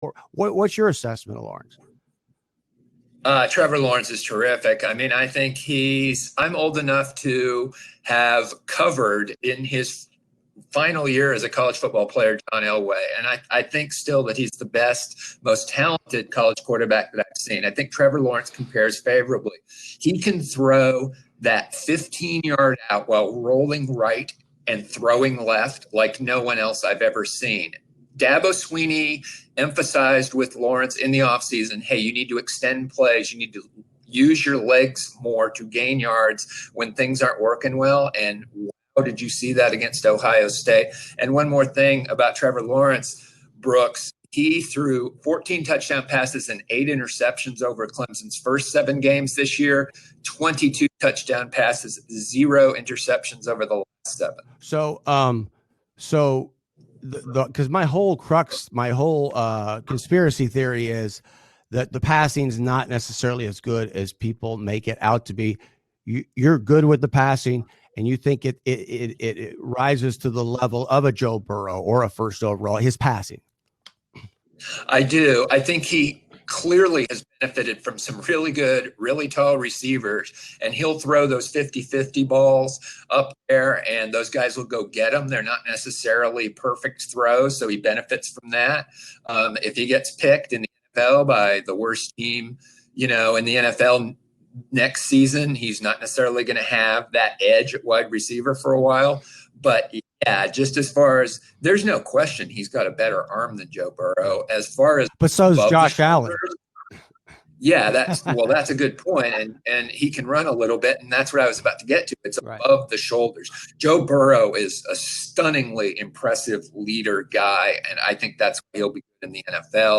Or what's your assessment of Lawrence? Trevor Lawrence is terrific. I mean, I think I'm old enough to have covered in his final year as a college football player, John Elway. And I think still that he's the best, most talented college quarterback that I've seen. I think Trevor Lawrence compares favorably. He can throw that 15-yard out while rolling right and throwing left like no one else I've ever seen. Dabo Swinney emphasized with Lawrence in the offseason, hey, you need to extend plays. You need to use your legs more to gain yards when things aren't working well. And wow, did you see that against Ohio State? And one more thing about Trevor Lawrence, Brooks, he threw 14 touchdown passes and 8 interceptions over Clemson's first 7 games this year, 22 touchdown passes, 0 interceptions over the last 7. So because my whole conspiracy theory is that the passing is not necessarily as good as people make it out to be. You're good with the passing, and you think it rises to the level of a Joe Burrow or a first overall, his passing. I do. I think he clearly has benefited from some really good, really tall receivers, and he'll throw those 50-50 balls up there, and those guys will go get them. They're not necessarily perfect throws, so he benefits from that. If he gets picked in the NFL by the worst team, in the NFL next season, he's not necessarily going to have that edge at wide receiver for a while. But yeah, just as far as there's no question he's got a better arm than Joe Burrow. As far as but so is Josh Allen. Yeah, that's a good point. And he can run a little bit, and that's what I was about to get to. It's above the shoulders. Joe Burrow is a stunningly impressive leader guy, and I think that's why he'll be good in the NFL.